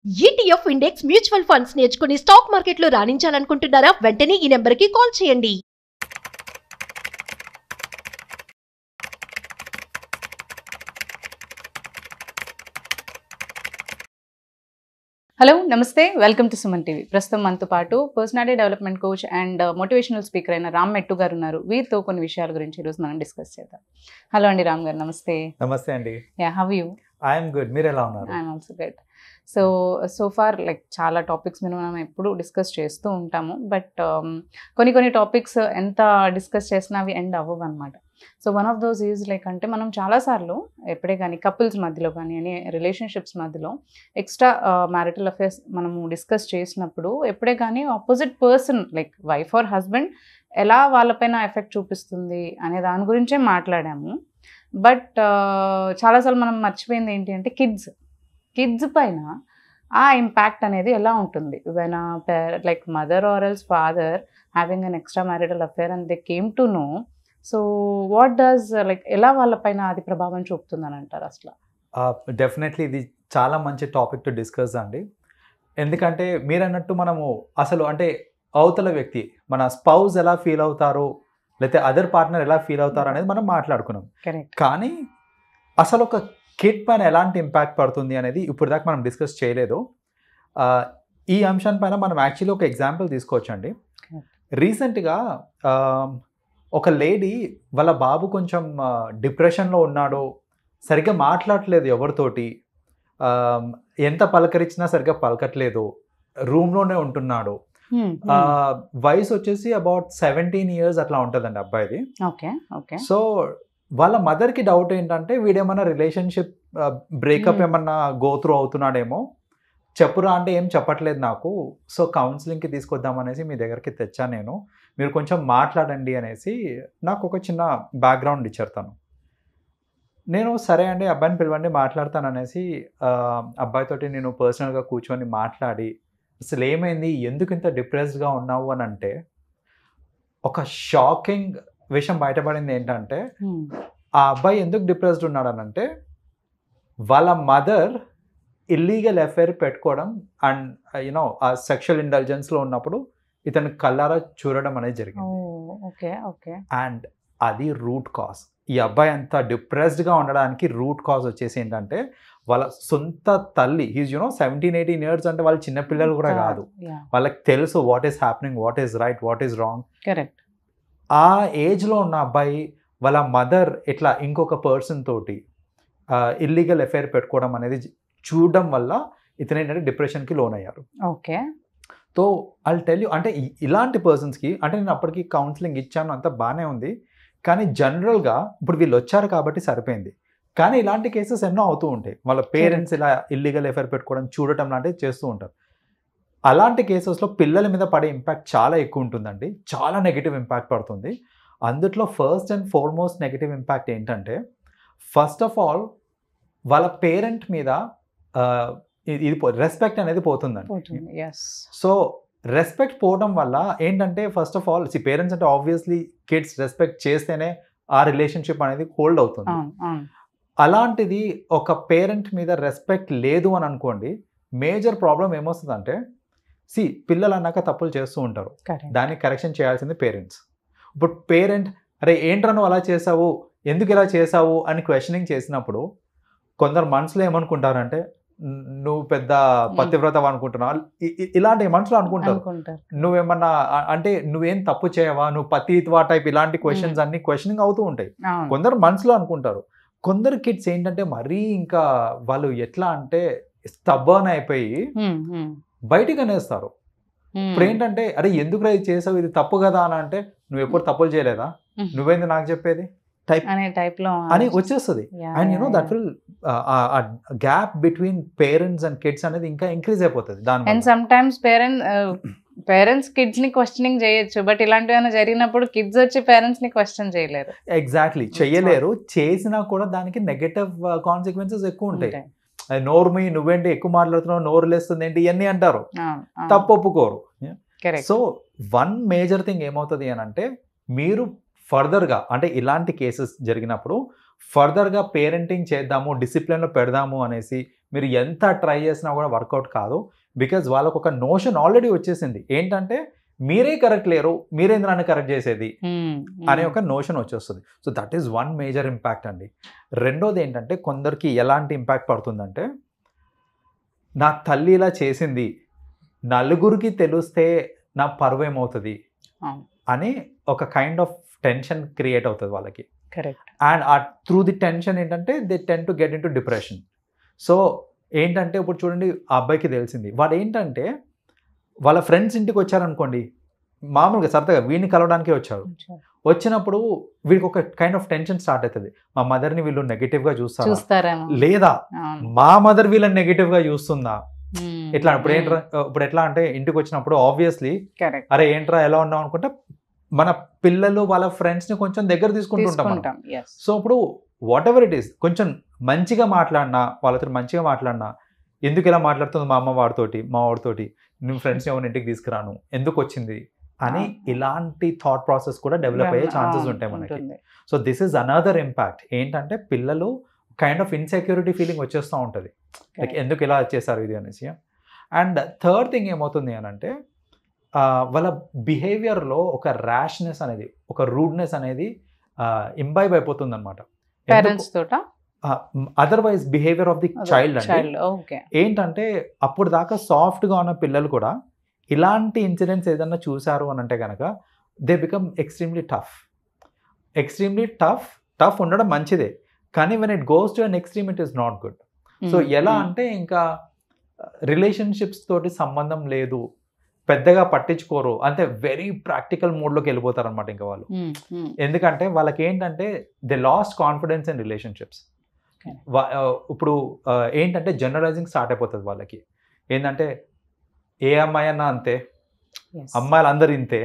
ETF index mutual funds నేర్చుకుని stock మార్కెట్లో రాణించాలనుకుంటున్నారా? వెంటనే ఈ నెంబర్కి కాల్ చేయండి. హలో నమస్తే, వెల్కమ్ టు సుమన్ టీవీ. ప్రస్తుతం మనతో పాటు personality development coach and motivational speaker అయిన రామ్ మెట్టు గారు ఉన్నారు. వీరితో కొన్ని విషయాల గురించి ఈరోజు మనం డిస్కస్ చేద్దాం. హలో అండి రామ్ గారు, నమస్తే. నమస్తే అండి. How you? I'm good. మీరు ఎలా ఉన్నారు? I'm also good. So far చాలా టాపిక్స్ మీద మనం ఎప్పుడు డిస్కస్ చేస్తూ ఉంటాము, బట్ కొన్ని టాపిక్స్ ఎంత డిస్కస్ చేసినా అవి ఎండ్ అవ్వవు అనమాట. So one of those is like, అంటే మనం చాలాసార్లు ఎప్పుడే కానీ కపుల్స్ మధ్యలో కానీ రిలేషన్షిప్స్ మధ్యలో ఎక్స్ట్రా మ్యారిటల్ అఫేర్స్ మనము డిస్కస్ చేసినప్పుడు ఎప్పుడే కానీ opposite person like wife or husband ఎలా వాళ్ళపైన ఎఫెక్ట్ చూపిస్తుంది అనే దాని గురించే మాట్లాడాము. బట్ చాలాసార్లు మనం మర్చిపోయింది ఏంటి అంటే కిడ్స్ పైన ఆ ఇంపాక్ట్ అనేది ఎలా ఉంటుంది. When like mother or else father having an extra marital affair and they came to know, so what does like ఎలా వాళ్ళపైన అది ప్రభావం చూపుతుందని అంటారు అసలు? డెఫినెట్లీ ఇది చాలా మంచి టాపిక్ టు డిస్కస్ అండి. ఎందుకంటే మీరు అన్నట్టు మనము అసలు అంటే అవతల వ్యక్తి మన స్పౌజ్ ఎలా ఫీల్ అవుతారు, లేకపోతే అదర్ పార్ట్నర్ ఎలా ఫీల్ అవుతారు అనేది మనం మాట్లాడుకున్నాం. కానీ అసలు ఒక కిడ్ పైన ఎలాంటి ఇంపాక్ట్ పడుతుంది అనేది ఇప్పుడు దాకా మనం డిస్కస్ చేయలేదు. ఈ అంశం పైన మనం యాక్చువల్లీ ఒక ఎగ్జాంపుల్ తీసుకోవచ్చండి. రీసెంట్గా ఒక లేడీ వాళ్ళ బాబు కొంచెం డిప్రెషన్లో ఉన్నాడు, సరిగ్గా మాట్లాడట్లేదు ఎవరితోటి, ఎంత పలకరించినా సరిగ్గా పలకట్లేదు, రూమ్లోనే ఉంటున్నాడు. వయసు వచ్చేసి అబౌట్ 17 years అట్లా ఉంటుందండి అబ్బాయిది. సో వాళ్ళ మదర్కి డౌట్ ఏంటంటే వీడేమన్నా రిలేషన్షిప్ బ్రేకప్ ఏమన్నా గో త్రూ అవుతున్నాడేమో, చెప్పురా అంటే ఏం చెప్పట్లేదు నాకు, సో కౌన్సిలింగ్కి తీసుకొద్దామనేసి మీ దగ్గరికి తెచ్చా నేను, మీరు కొంచెం మాట్లాడండి అనేసి నాకు ఒక చిన్న బ్యాక్గ్రౌండ్ ఇచ్చారు తను. నేను సరే అండి అబ్బాయిని పిలవండి మాట్లాడతాను అనేసి అబ్బాయితోటి నేను పర్సనల్గా కూర్చొని మాట్లాడి అసలు ఏమైంది, ఎందుకు ఇంత డిప్రెస్డ్గా ఉన్నావు అని అంటే ఒక షాకింగ్ విషయం బయటపడింది. ఏంటంటే ఆ అబ్బాయి ఎందుకు డిప్రెస్డ్ ఉన్నాడనంటే వాళ్ళ మదర్ ఇల్లీగల్ అఫైర్ పెట్టుకోవడం అండ్ యూనో ఆ సెక్షువల్ ఇంటెలిజెన్స్లో ఉన్నప్పుడు ఇతను కళ్ళారా చూడడం అనేది జరిగింది. అండ్ అది రూట్ కాజ్. ఈ అబ్బాయి అంత డిప్రెస్డ్గా ఉండడానికి రూట్ కాజ్ వచ్చేసి ఏంటంటే వాళ్ళ సొంత తల్లి, హీజ్ 17-18 years అంటే వాళ్ళు చిన్నపిల్లలు కూడా కాదు, వాళ్ళకి తెలుసు what is happening, what is right, what is wrong. Correct. ఆ ఏజ్లో ఉన్న అబ్బాయి వాళ్ళ మదర్ ఇట్లా ఇంకొక పర్సన్ తోటి ఇల్లీగల్ అఫైర్ పెట్టుకోవడం అనేది చూడడం వల్ల ఇతను ఏంటంటే డిప్రెషన్కి లోన్ అయ్యారు. Okay. So I'll tell you, అంటే ఇలాంటి పర్సన్స్కి అంటే నేను అప్పటికి కౌన్సిలింగ్ ఇచ్చాను, అంతా బాగానే ఉంది, కానీ జనరల్గా ఇప్పుడు వీళ్ళు వచ్చారు కాబట్టి సరిపోయింది. కానీ ఇలాంటి కేసెస్ ఎన్నో అవుతూ ఉంటాయి. వాళ్ళ పేరెంట్స్ ఇలా ఇల్లీగల్ అఫైర్ పెట్టుకోవడం చూడటం లాంటివి చేస్తూ ఉంటారు. అలాంటి కేసెస్లో పిల్లల మీద పడే ఇంపాక్ట్ చాలా ఎక్కువ ఉంటుందండి, చాలా నెగిటివ్ ఇంపాక్ట్ పడుతుంది. అందుట్లో first and foremost negative impact ఏంటంటే ఫస్ట్ ఆఫ్ ఆల్ వాళ్ళ పేరెంట్ మీద ఇది రెస్పెక్ట్ అనేది పోతుందండి. సో రెస్పెక్ట్ పోవడం వల్ల ఏంటంటే ఫస్ట్ ఆఫ్ ఆల్ పేరెంట్స్ అంటే ఆబ్వియస్లీ కిడ్స్ రెస్పెక్ట్ చేస్తేనే ఆ రిలేషన్షిప్ అనేది హోల్డ్ అవుతుంది. అలాంటిది ఒక పేరెంట్ మీద రెస్పెక్ట్ లేదు అని అనుకోండి, మేజర్ ప్రాబ్లం ఏమొస్తుందంటే పిల్లలు అన్నాక తప్పులు చేస్తూ ఉంటారు, దాన్ని కరెక్షన్ చేయాల్సింది పేరెంట్స్. ఇప్పుడు పేరెంట్ అరే ఏంట్రా నువ్వు అలా చేసావు, ఎందుకు ఇలా చేసావు అని క్వశ్చనింగ్ చేసినప్పుడు కొందరు మనసులో ఏమనుకుంటారంటే నువ్వు పెద్ద పతివ్రత అనుకుంటున్నావు, ఇలాంటి మనసులో అనుకుంటారు. నువ్వేమన్నా అంటే నువ్వేం తప్పు చేయవా, నువ్వు పతిత్వా టైప్ ఇలాంటి క్వశ్చన్స్ అన్ని క్వశ్చనింగ్ అవుతూ ఉంటాయి. కొందరు మనసులో అనుకుంటారు. కొందరు కిడ్స్ ఏంటంటే మరీ ఇంకా వాళ్ళు ఎట్లా అంటే స్టబ్బర్న్ అయిపోయి బయటికి అనేస్తారు. ఇప్పుడు ఏంటంటే అరే ఎందుకు ఇది చేసావు, ఇది తప్పు కదా అని అంటే నువ్వు ఎప్పుడు తప్పులు చేయలేదా, నువ్వేంది నాకు చెప్పేది టైప్ అని వచ్చేస్తుంది. And that will gap between parents and kids అనేది ఇంకా ఇంక్రీజ్ అయిపోతుంది. And some times parents kids ని క్వశ్చనింగ్ చేయొచ్చు, బట్ ఇలాంటివైనా జరిగినప్పుడు కిడ్స్ వచ్చి పేరెంట్స్ ని క్వశ్చన్ చేయలేరు. ఎగ్జాక్ట్లీ, చెయ్యలేరు. చేసినా కూడా దానికి నెగటివ్ కాన్సిక్వెన్సెస్ ఎక్కువ ఉంటాయి. నోరు నువ్వేంటి ఎక్కువ మాట్లాడుతున్నావు, నోరు లేస్తుంది ఏంటి ఇవన్నీ అంటారు, తప్పు ఒప్పుకోరు. సో వన్ మేజర్ థింగ్ ఏమవుతుంది అని అంటే మీరు ఫర్దర్గా అంటే ఇలాంటి కేసెస్ జరిగినప్పుడు ఫర్దర్గా పేరెంటింగ్ చేద్దాము, డిసిప్లిన్లో పెడదాము అనేసి మీరు ఎంత ట్రై చేసినా కూడా వర్కౌట్ కాదు. బికాజ్ వాళ్ళకు ఒక నోషన్ ఆల్రెడీ వచ్చేసింది, ఏంటంటే మీరే కరెక్ట్ లేరు, మీరేంద్ర నన్ను కరెక్ట్ చేసేది అనే ఒక నోషన్ వచ్చేస్తుంది. So that is one major impact అండి. రెండోది ఏంటంటే కొందరికి ఎలాంటి ఇంపాక్ట్ పడుతుందంటే, నా తల్లి ఇలా చేసింది, నలుగురికి తెలిస్తే నా పరువు ఏమవుతుంది అని ఒక కైండ్ ఆఫ్ టెన్షన్ క్రియేట్ అవుతుంది వాళ్ళకి. Correct. And through the tension ఏంటంటే they tend to get into depression. So ఏంటంటే ఇప్పుడు చూడండి, ఆ అబ్బాయికి తెలిసింది, వాడు ఏంటంటే వాళ్ళ ఫ్రెండ్స్ ఇంటికి వచ్చారనుకోండి, మామూలుగా సరదాగా వీడిని కలవడానికే వచ్చారు. వచ్చినప్పుడు వీడికి ఒక కైండ్ ఆఫ్ టెన్షన్ స్టార్ట్ అవుతుంది. మా మదర్ని వీళ్ళు నెగిటివ్గా చూస్తారా, లేదా మా మదర్ వీళ్ళని నెగిటివ్గా చూస్తుందా, ఇట్లా. ఇప్పుడు ఎట్లా అంటే ఇంటికి వచ్చినప్పుడు ఆబ్వియస్లీ అరే ఏంట్రా ఎలా ఉన్నావు అనుకుంటే మన పిల్లలు వాళ్ళ ఫ్రెండ్స్ని కొంచెం దగ్గర తీసుకుంటుంటాం. సో ఇప్పుడు వాట్ ఎవర్ ఇట్ ఈస్, కొంచెం మంచిగా మాట్లాడినా, వాళ్ళతో మంచిగా మాట్లాడినా, ఎందుకు ఇలా మాట్లాడుతుంది మా అమ్మ వాడితోటి, మా వాడితోటి, నేను ఫ్రెండ్స్ని ఎవరిని ఇంటికి తీసుకురాను, ఎందుకు వచ్చింది అని ఇలాంటి థాట్ ప్రాసెస్ కూడా డెవలప్ అయ్యే ఛాన్సెస్ ఉంటాయి మనకి. So this is another impact. ఏంటంటే పిల్లలు కైండ్ ఆఫ్ ఇన్సెక్యూరిటీ ఫీలింగ్ వచ్చేస్తూ ఉంటుంది, లైక్ ఎందుకు ఇలా చేశారు ఇది అనేసి. అండ్ థర్డ్ థింగ్ ఏమవుతుంది అని అంటే, వాళ్ళ బిహేవియర్లో ఒక ర్యాష్నెస్ అనేది, ఒక రూడ్నెస్ అనేది ఇంబైబ్ అయిపోతుంది అనమాట. Otherwise behaviour of the child అంటే ఏంటంటే, అప్పుడు దాకా సాఫ్ట్గా ఉన్న పిల్లలు కూడా ఇలాంటి ఇన్సిడెంట్స్ ఏదన్నా చూసారు అని అంటే కనుక దే బికమ్ ఎక్స్ట్రీమ్లీ టఫ్ ఉండడం మంచిదే, కానీ when it goes to an extreme it is not good. So ఎలా అంటే ఇంకా రిలేషన్షిప్స్ తోటి సంబంధం లేదు, పెద్దగా పట్టించుకోరు, అంతే వెరీ ప్రాక్టికల్ మోడ్లోకి వెళ్ళిపోతారు అనమాట ఇంకా వాళ్ళు. ఎందుకంటే వాళ్ళకి ఏంటంటే they last confidence in relationships. ఇప్పుడు ఏంటంటే జనరలైజింగ్ స్టార్ట్ అయిపోతుంది వాళ్ళకి. ఏంటంటే ఏ అమ్మాయి అన్నా అంతే, అమ్మాయిలు అందరు ఇంతే,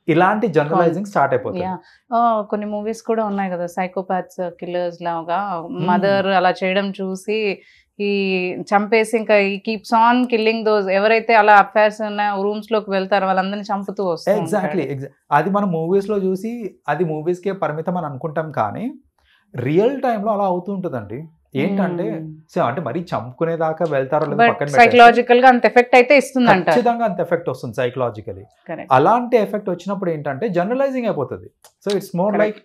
ఇలాంటి జనరలైజింగ్ స్టార్ట్ అయిపోతుంది. కొన్ని మూవీస్ కూడా ఉన్నాయి కదా, సైకోపాత్స్, కిల్లర్స్ లాగా మదర్ అలా చేయడం చూసి ఈ చంపేసి ఇంకా ఈ కీప్స్ ఆన్ కిల్లింగ్ దోస్ ఎవరైతే అలా అఫైర్స్ ఉన్న రూమ్స్ లోకి వెళ్తారో వాళ్ళందరినీ చంపుతూ వస్తారు. ఎగ్జాక్ట్లీ. అది మనం మూవీస్ లో చూసి అది మూవీస్కే పరిమితం అని అనుకుంటాం, కానీ రియల్ టైంలో అలా అవుతూ ఉంటుందండి. ఏంటంటే అంటే మరీ చంపుకునేదాకా వెళ్తారో లేదో పక్కన, సైకలాజికల్ గా అంత ఎఫెక్ట్ అయితే ఇస్తుంది, ఖచ్చితంగా అంత ఎఫెక్ట్ వస్తుంది సైకలాజికలీ. అలాంటి ఎఫెక్ట్ వచ్చినప్పుడు ఏంటంటే జనరలైజింగ్ అయిపోతుంది. సో ఇట్స్ మోర్ లైక్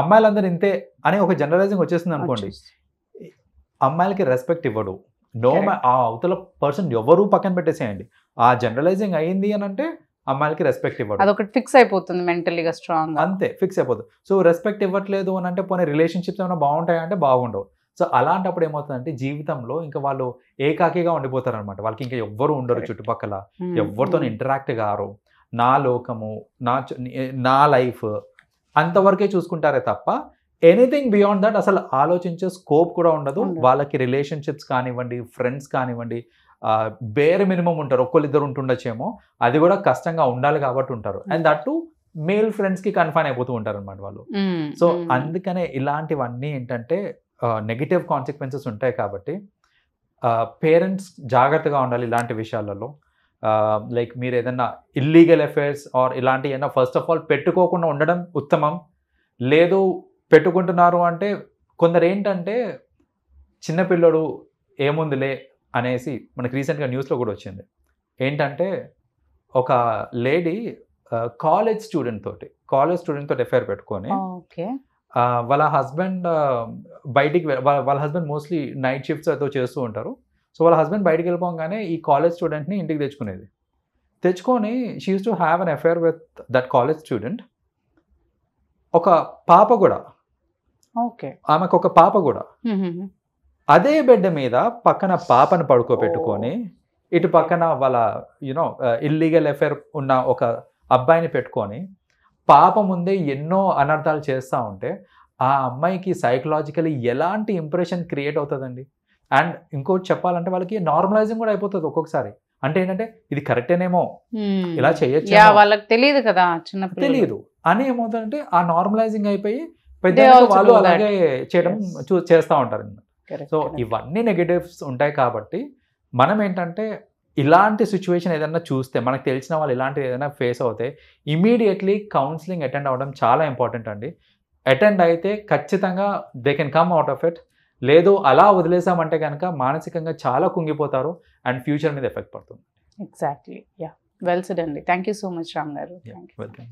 అమ్మాయిలందరూ ఇంతే అనే ఒక జనరలైజింగ్ వచ్చేసింది అనుకోండి. అమ్మాయిలకి రెస్పెక్ట్ ఇవ్వడు, ఆ అవతల పర్సన్ ఎవరు పక్కన పెట్టేసేయండి, ఆ జనరలైజింగ్ అయ్యింది అని అంటే అమ్మాయిలకి రెస్పెక్ట్ ఇవ్వడు, అదొకటి ఫిక్స్ అయిపోతుంది మెంటలీగా స్ట్రాంగ్, అంతే ఫిక్స్ అయిపోతుంది. సో రెస్పెక్ట్ ఇవ్వట్లేదు అని అంటే పోనీ రిలేషన్షిప్స్ ఏమైనా బాగుంటాయంటే బాగుండవు. సో అలాంటప్పుడు ఏమవుతుందంటే జీవితంలో ఇంకా వాళ్ళు ఏకాకిగా ఉండిపోతారు అనమాట. వాళ్ళకి ఇంకా ఎవ్వరు ఉండరు చుట్టుపక్కల, ఎవరితో ఇంటరాక్ట్ కారు, నా లోకము, నా లైఫ్ అంతవరకే చూసుకుంటారే తప్ప ఎనీథింగ్ బియాండ్ దట్ అసలు ఆలోచించే స్కోప్ కూడా ఉండదు వాళ్ళకి. రిలేషన్షిప్స్ కానివ్వండి, ఫ్రెండ్స్ కానివ్వండి, బేర్ మినిమం ఉంటారు, ఒక్కరిద్దరు ఉంటుండొచ్చేమో, అది కూడా కష్టంగా ఉండాలి కాబట్టి ఉంటారు. అండ్ దట్ టు మేల్ ఫ్రెండ్స్కి కన్ఫైన్ అయిపోతూ ఉంటారు అనమాట వాళ్ళు. సో అందుకనే ఇలాంటివన్నీ ఏంటంటే నెగిటివ్ కాన్సిక్వెన్సెస్ ఉంటాయి కాబట్టి పేరెంట్స్ జాగ్రత్తగా ఉండాలి ఇలాంటి విషయాలలో. లైక్ మీరు ఏదైనా ఇల్లీగల్ అఫైర్స్ ఆర్ ఇలాంటి ఏదైనా ఫస్ట్ ఆఫ్ ఆల్ పెట్టుకోకుండా ఉండడం ఉత్తమం. లేదు పెట్టుకుంటున్నారు అంటే కొందరు ఏంటంటే చిన్నపిల్లడు ఏముందిలే అనేసి, మనకి రీసెంట్గా న్యూస్లో కూడా వచ్చింది ఏంటంటే ఒక లేడీ కాలేజ్ స్టూడెంట్ తోటి అఫైర్ పెట్టుకొని వాళ్ళ హస్బెండ్ బయటికి వాళ్ళ హస్బెండ్ మోస్ట్లీ నైట్ షిఫ్ట్స్ అయితే చేస్తూ ఉంటారు. సో వాళ్ళ హస్బెండ్ బయటికి వెళ్ళిపోగానే ఈ కాలేజ్ స్టూడెంట్ని ఇంటికి తెచ్చుకొని she use to have an affair with that college student. ఒక పాప కూడా, ఆమెకు ఒక పాప కూడా అదే బెడ్ మీద పక్కన పాపను పడుకోబెట్టుకొని ఇటు పక్కన వాళ్ళ ఇల్లీగల్ అఫైర్ ఉన్న ఒక అబ్బాయిని పెట్టుకొని పాప ముందే ఎన్నో అనర్థాలు చేస్తూ ఉంటే ఆ అమ్మాయికి సైకలాజికలీ ఎలాంటి ఇంప్రెషన్ క్రియేట్ అవుతుందండి. అండ్ ఇంకోటి చెప్పాలంటే వాళ్ళకి నార్మలైజింగ్ కూడా అయిపోతుంది ఒక్కొక్కసారి. అంటే ఏంటంటే ఇది కరెక్టేనేమో, ఇలా చేయొచ్చు, వాళ్ళకి తెలియదు కదా, తెలియదు అని ఏమవుతుందంటే ఆ నార్మలైజింగ్ అయిపోయి పెద్ద వాళ్ళు అలాగే చేస్తూ ఉంటారు. సో ఇవన్నీ నెగటివ్స్ ఉంటాయి కాబట్టి మనం ఏంటంటే ఇలాంటి సిచ్యువేషన్ ఏదైనా చూస్తే, మనకు తెలిసిన వాళ్ళు ఇలాంటివి ఏదైనా ఫేస్ అవుతే ఇమీడియట్లీ కౌన్సిలింగ్ అటెండ్ అవ్వడం చాలా ఇంపార్టెంట్ అండి. అటెండ్ అయితే ఖచ్చితంగా they can come out of it. లేదు అలా వదిలేసామంటే కనుక మానసికంగా చాలా కుంగిపోతారు అండ్ ఫ్యూచర్ మీద ఎఫెక్ట్ పడుతుంది. ఎగ్జాక్ట్లీ, యా, వెల్ సెడ్ అండి. Thank you so much Ram గారు. వెల్కమ్.